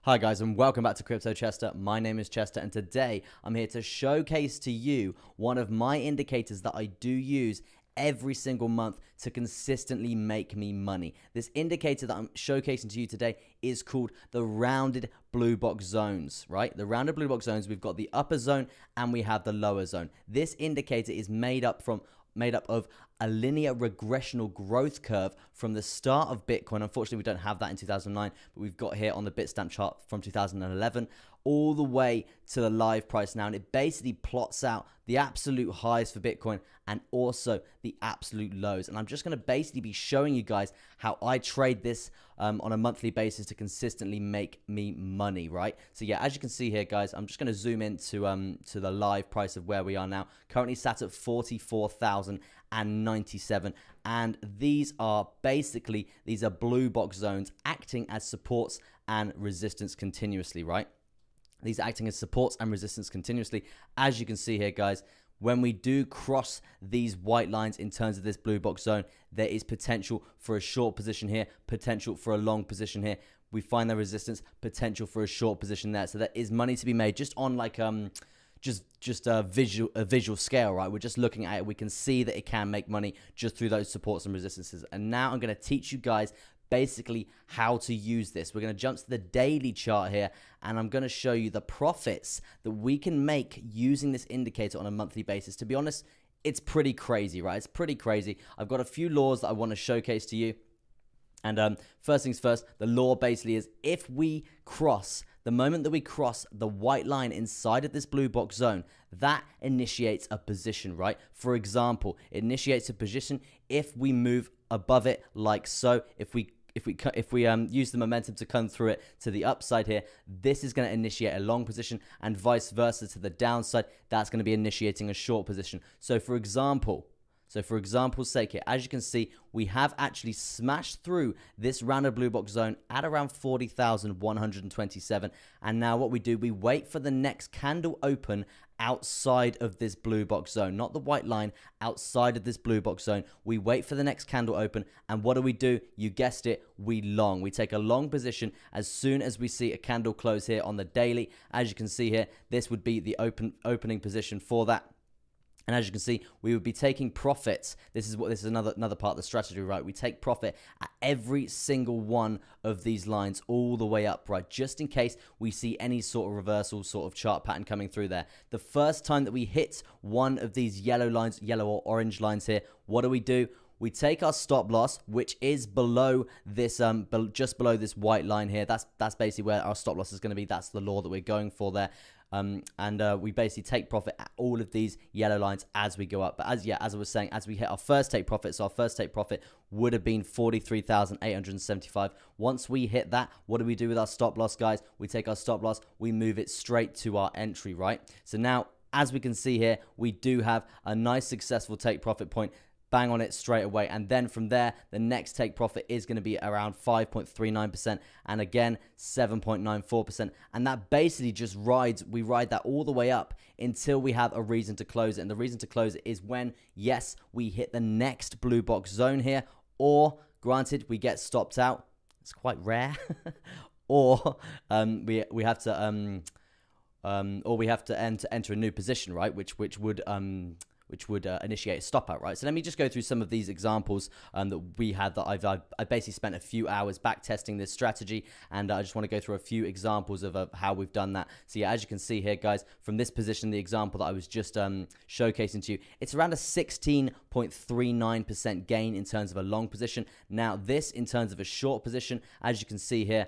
Hi guys and welcome back to Crypto Chester. My name is Chester and today I'm here to showcase to you one of my indicators that I do use every single month to consistently make me money. This indicator that I'm showcasing to you today is called the Rounded Bluebox Zones, right? The Rounded Bluebox Zones, we've got the upper zone and we have the lower zone. This indicator is made up of a linear regressional growth curve from the start of Bitcoin. Unfortunately, we don't have that in 2009, but we've got here on the Bitstamp chart from 2011 all the way to the live price now. And it basically plots out the absolute highs for Bitcoin and also the absolute lows. And I'm just going to basically be showing you guys how I trade this on a monthly basis to consistently make me money, right? So yeah, as you can see here, guys, I'm just going to zoom into to the live price of where we are now. Currently sat at 44,097, and these are blue box zones acting as supports and resistance continuously, right? These are acting as supports and resistance continuously. As you can see here, guys, when we do cross these white lines in terms of this blue box zone, there is potential for a short position here, potential for a long position here. We find the resistance, potential for a short position there. So there is money to be made just on like just a visual scale, right? We're just looking at it. We can see that it can make money just through those supports and resistances. And now I'm going to teach you guys basically how to use this. We're going to jump to the daily chart here, and I'm going to show you the profits that we can make using this indicator on a monthly basis. To be honest, it's pretty crazy, right? It's pretty crazy. I've got a few laws that I want to showcase to you. And first things first, the law basically is the moment that we cross the white line inside of this blue box zone, that initiates a position, right? For example, it initiates a position if we move above it like so. If we use the momentum to come through it to the upside here, this is going to initiate a long position, and vice versa to the downside, that's going to be initiating a short position. So for example's sake here, as you can see, we have actually smashed through this rounded blue box zone at around 40,127. And now what we do, we wait for the next candle open outside of this blue box zone, not the white line, outside of this blue box zone. We wait for the next candle open, and what do? You guessed it, we long. We take a long position as soon as we see a candle close here on the daily. As you can see here, this would be the opening position for that. And as you can see, we would be taking profits. This is another part of the strategy, right? We take profit at every single one of these lines all the way up, right? Just in case we see any sort of reversal sort of chart pattern coming through there. The first time that we hit one of these yellow or orange lines here, what do? We take our stop loss, which is below this, just below this white line here. That's basically where our stop loss is going to be. That's the law that we're going for there. We basically take profit at all of these yellow lines as we go up. But as I was saying, as we hit our first take profit, so our first take profit would have been 43,875. Once we hit that, what do we do with our stop loss, guys? We take our stop loss, we move it straight to our entry, right? So now, as we can see here, we do have a nice successful take profit point. Bang on it straight away, and then from there the next take profit is going to be around 5.39%, and again 7.94%, and that basically just we ride that all the way up until we have a reason to close it. And the reason to close it is when, yes, we hit the next blue box zone here, or granted we get stopped out. It's quite rare. Or we have to enter a new position, right, which would initiate a stop out, right? So let me just go through some of these examples that we had that I basically spent a few hours back testing this strategy, and I just want to go through a few examples of how we've done that. So yeah, as you can see here, guys, from this position, the example that I was just showcasing to you, it's around a 16.39% gain in terms of a long position. Now this, in terms of a short position, as you can see here,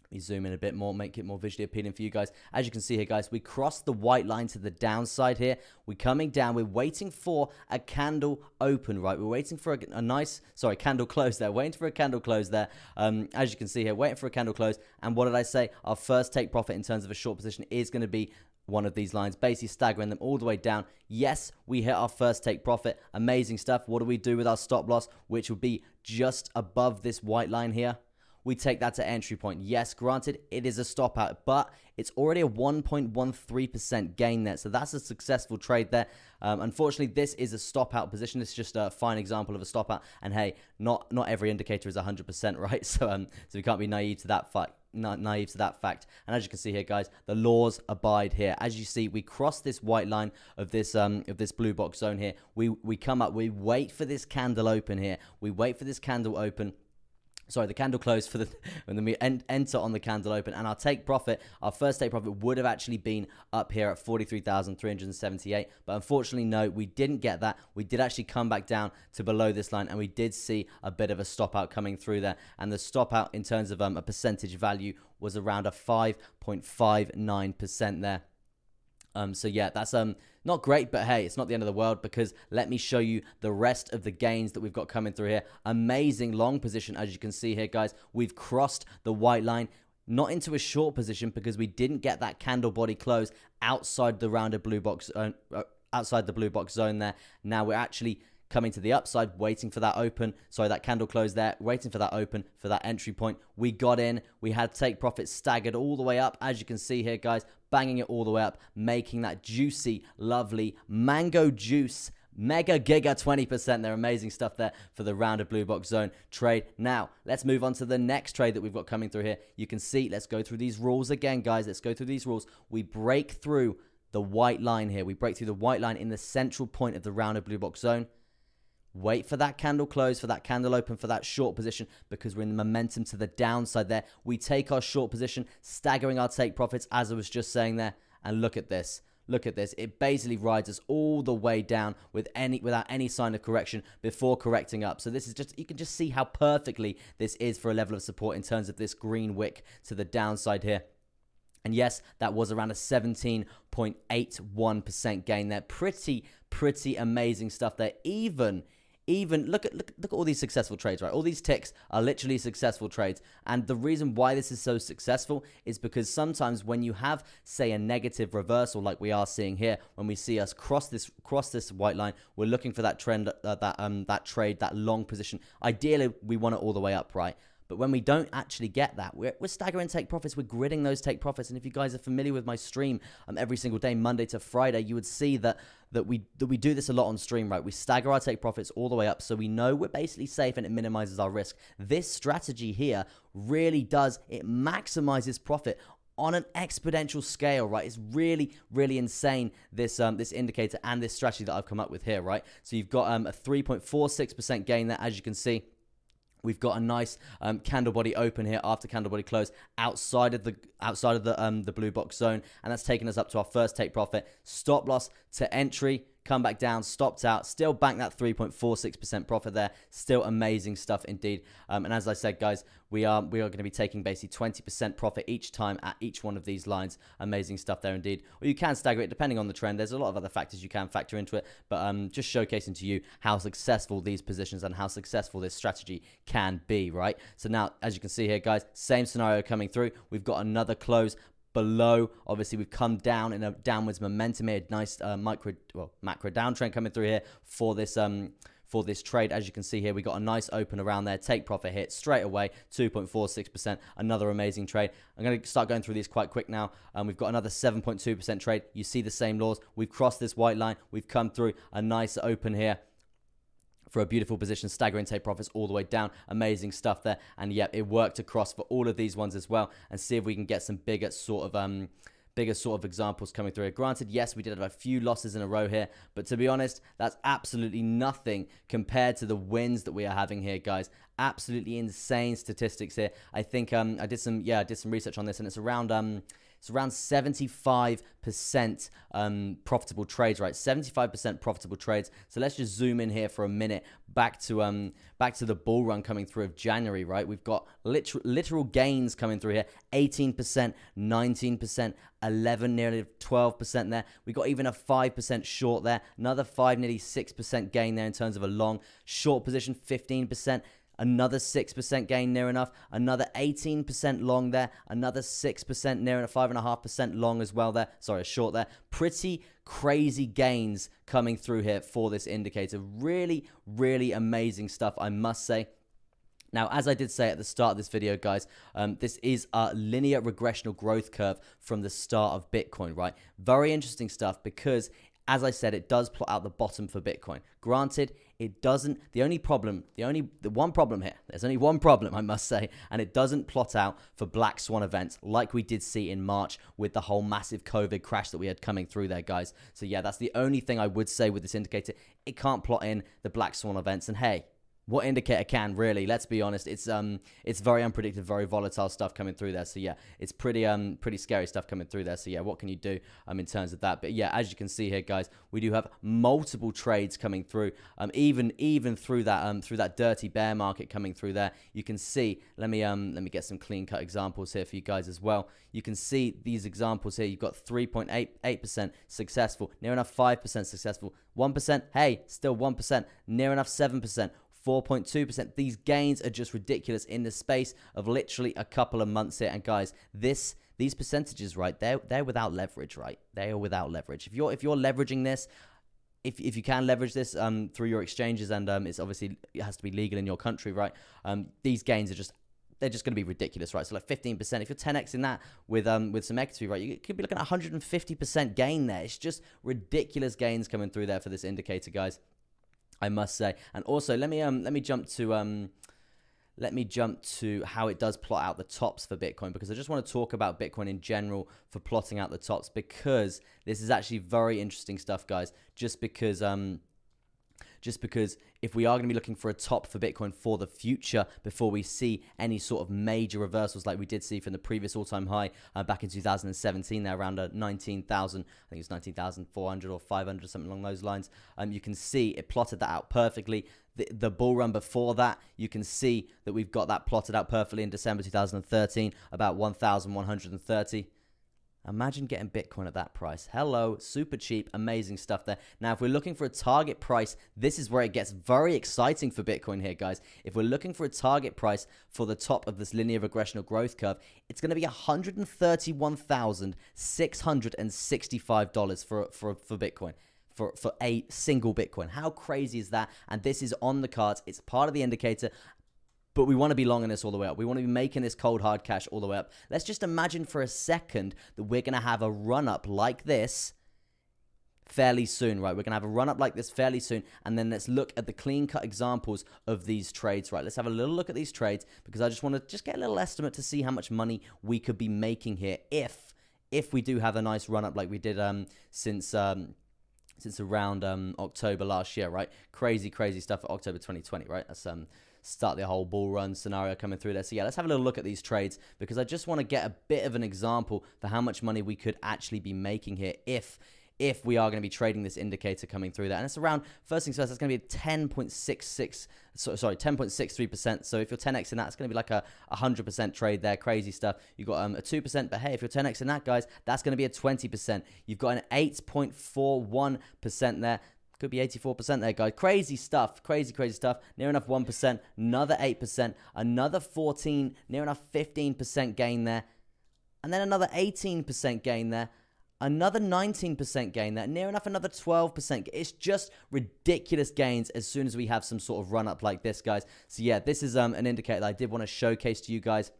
let me zoom in a bit more, make it more visually appealing for you guys. As you can see here, guys, we crossed the white line to the downside here. We're coming down. We're waiting for a candle open, right? We're waiting for candle close there. Waiting for a candle close there. As you can see here, waiting for a candle close. And what did I say? Our first take profit in terms of a short position is going to be one of these lines, basically staggering them all the way down. Yes, we hit our first take profit. Amazing stuff. What do we do with our stop loss, which will be just above this white line here? We take that to entry point. Yes, granted, it is a stop out, but it's already a 1.13% gain there. So that's a successful trade there. Unfortunately, this is a stop out position. It's just a fine example of a stop out. And hey, not every indicator is 100%, right? So we can't be naive to that fact. naive to that fact. And as you can see here, guys, the laws abide here. As you see, we cross this white line of this blue box zone here. We come up, we wait for this candle open here. We wait for this candle open. Sorry, the candle closed for and then we enter on the candle open, and our take profit, our first take profit would have actually been up here at 43,378, but unfortunately, no, we didn't get that. We did actually come back down to below this line, and we did see a bit of a stop out coming through there, and the stop out in terms of a percentage value was around a 5.59% there. So yeah, that's not great, but hey, it's not the end of the world, because let me show you the rest of the gains that we've got coming through here. Amazing long position, as you can see here, guys. We've crossed the white line, not into a short position because we didn't get that candle body close outside the rounded blue box, outside the blue box zone there. Now we're actually coming to the upside, waiting for that open. Sorry, that candle close there, waiting for that open, for that entry point. We got in. We had take profit staggered all the way up, as you can see here, guys, banging it all the way up, making that juicy, lovely mango juice, mega giga 20% there. Amazing stuff there for the rounded blue box zone trade. Now, let's move on to the next trade that we've got coming through here. You can see, let's go through these rules again, guys. Let's go through these rules. We break through the white line here. We break through the white line in the central point of the rounded blue box zone. Wait for that candle close, for that candle open, for that short position, because we're in the momentum to the downside there. We take our short position, staggering our take profits, as I was just saying there. And look at this. Look at this. It basically rides us all the way down without any sign of correction before correcting up. So this is just, you can just see how perfectly this is for a level of support in terms of this green wick to the downside here. And yes, that was around a 17.81% gain there. Pretty amazing stuff there. Even look at all these successful trades, right? All these ticks are literally successful trades. And the reason why this is so successful is because sometimes when you have, say, a negative reversal like we are seeing here, when we see us cross this white line, we're looking for that trend, that trade, that long position. Ideally, we want it all the way up, right? But when we don't actually get that, we're staggering take profits. We're gridding those take profits. And if you guys are familiar with my stream every single day, Monday to Friday, you would see that we do this a lot on stream, right? We stagger our take profits all the way up, so we know we're basically safe and it minimizes our risk. This strategy here really does, it maximizes profit on an exponential scale, right? It's really insane, this indicator and this strategy that I've come up with here, right? So you've got a 3.46% gain there, as you can see. We've got a nice candle body open here after candle body close outside of the blue box zone, and that's taken us up to our first take profit. Stop loss to entry, come back down, stopped out, still bank that 3.46% profit there. Still amazing stuff indeed. And as I said, guys, we are going to be taking basically 20% profit each time at each one of these lines. Amazing stuff there indeed. Or you can stagger it depending on the trend. There's a lot of other factors you can factor into it, but just showcasing to you how successful these positions and how successful this strategy can be, right? So now, as you can see here, guys, same scenario coming through. We've got another close below. Obviously, we've come down in a downwards momentum here. Nice macro downtrend coming through here for this trade. As you can see here, we got a nice open around there. Take profit hit straight away, 2.46%. Another amazing trade. I'm going to start going through these quite quick now. We've got another 7.2% trade. You see the same laws. We've crossed this white line. We've come through a nice open here for a beautiful position, staggering take profits all the way down. Amazing stuff there. And yeah, it worked across for all of these ones as well. And see if we can get some bigger sort of examples coming through here. Granted, yes, we did have a few losses in a row here, but to be honest, that's absolutely nothing compared to the wins that we are having here, guys. Absolutely insane statistics here. I think I did some research on this, and it's around 75% profitable trades, right? 75% profitable trades. So let's just zoom in here for a minute back to the bull run coming through of January, right? We've got literal gains coming through here. 18%, 19%, 11, nearly 12% there. We got even a 5% short there. Another 5, nearly 6% gain there in terms of a long short position. 15%. Another 6% gain near enough. Another 18% long there. Another 6% near enough. 5.5% long as well there. Sorry, short there. Pretty crazy gains coming through here for this indicator. Really amazing stuff, I must say. Now, as I did say at the start of this video, guys, this is a linear regressional growth curve from the start of Bitcoin, right? Very interesting stuff, because as I said, it does plot out the bottom for Bitcoin. Granted, it doesn't. The one problem here, there's only one problem, I must say, and it doesn't plot out for black swan events like we did see in March with the whole massive COVID crash that we had coming through there, guys. So yeah, that's the only thing I would say with this indicator. It can't plot in the black swan events, and hey, what indicator can, really? Let's be honest. It's very unpredictable, very volatile stuff coming through there. So yeah, it's pretty scary stuff coming through there. So yeah, what can you do in terms of that? But yeah, as you can see here, guys, we do have multiple trades coming through. Even through that dirty bear market coming through there. You can see. Let me get some clean cut examples here for you guys as well. You can see these examples here. You've got 3.88% successful, near enough 5% successful, 1%. Hey, still 1%, near enough 7%. 4.2%. These gains are just ridiculous in the space of literally a couple of months here. And guys, these percentages, right? They're without leverage, right? They are without leverage. If you're leveraging this, if you can leverage this through your exchanges, and it's obviously, it has to be legal in your country, right? These gains are they're just going to be ridiculous, right? So like 15%, if you're 10x in that with some equity, right, you could be looking at 150% gain there. It's just ridiculous gains coming through there for this indicator, guys, I must say. And also, let me jump to how it does plot out the tops for Bitcoin, because I just want to talk about Bitcoin in general for plotting out the tops, because this is actually very interesting stuff, guys. Just because if we are going to be looking for a top for Bitcoin for the future before we see any sort of major reversals like we did see from the previous all-time high back in 2017, there around 19,000, I think it's 19,400 or 500, something along those lines. You can see it plotted that out perfectly. The bull run before that, you can see that we've got that plotted out perfectly in December 2013, about 1,130. Imagine getting Bitcoin at that price. Hello, super cheap, amazing stuff there. Now, if we're looking for a target price, this is where it gets very exciting for Bitcoin here, guys. If we're looking for a target price for the top of this linear regressional growth curve, it's going to be $131,665 for Bitcoin. For a single Bitcoin. How crazy is that? And this is on the cards. It's part of the indicator. But we want to be longing this all the way up. We want to be making this cold hard cash all the way up. Let's just imagine for a second that we're going to have a run up like this fairly soon, right? We're going to have a run up like this fairly soon. And then let's look at the clean cut examples of these trades, right? Let's have a little look at these trades, because I just want to get a little estimate to see how much money we could be making here if we do have a nice run up like we did since around October last year, right? Crazy stuff for October 2020, right? That's start the whole bull run scenario coming through there. So yeah, let's have a little look at these trades, because I just want to get a bit of an example for how much money we could actually be making here if we are going to be trading this indicator coming through there. And it's around, first things first, it's going to be 10.63%. So if you're 10x in that, it's going to be like a 100% trade there. Crazy stuff. You've got a 2%, but hey, if you're 10x in that, guys, that's going to be a 20%. You've got an 8.41% there. Could be 84% there, guys. Crazy stuff. Crazy stuff. Near enough 1%. Another 8%. Another 14. Near enough 15% gain there. And then another 18% gain there. Another 19% gain there. Near enough another 12%. It's just ridiculous gains as soon as we have some sort of run up like this, guys. So yeah, this is an indicator that I did want to showcase to you guys.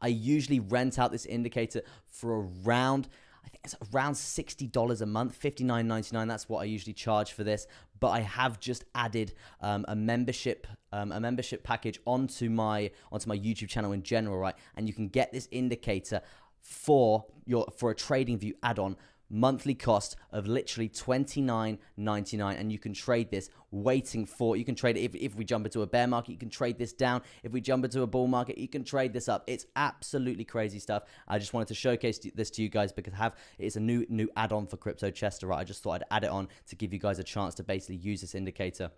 I usually rent out this indicator for around, I think it's around $60 a month, $59.99. That's what I usually charge for this. But I have just added a membership package onto my YouTube channel in general, right? And you can get this indicator for a TradingView add-on, monthly cost of literally $29.99, and you can trade this you can trade it if we jump into a bear market, you can trade this down. If we jump into a bull market, you can trade this up. It's absolutely crazy stuff. I just wanted to showcase this to you guys because it's a new add-on for Crypto Chester, right? I just thought I'd add it on to give you guys a chance to basically use this indicator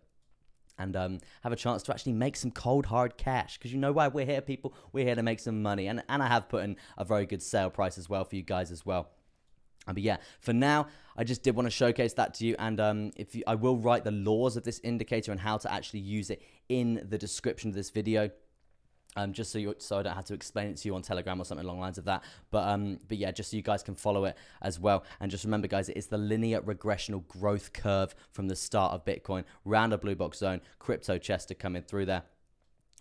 and have a chance to actually make some cold hard cash, because you know why we're here, people. We're here to make some money, and I have put in a very good sale price as well for you guys as well. But yeah, for now, I just did want to showcase that to you, and I will write the laws of this indicator and how to actually use it in the description of this video. Just so I don't have to explain it to you on Telegram or something along the lines of that. But yeah, just so you guys can follow it as well. And just remember, guys, it's the linear regressional growth curve from the start of Bitcoin. Rounded Bluebox Zone, Crypto Chester coming through there.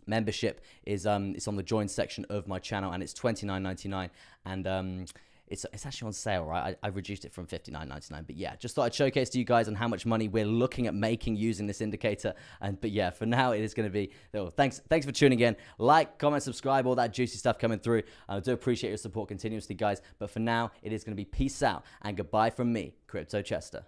Membership is it's on the join section of my channel, and it's $29.99. And it's actually on sale, right? I reduced it from $59.99. But yeah, just thought I'd showcase to you guys on how much money we're looking at making using this indicator. But yeah, for now it is going to be. Thanks for tuning in. Like, comment, subscribe, all that juicy stuff coming through. I do appreciate your support continuously, guys. But for now, it is going to be peace out and goodbye from me, Crypto Chester.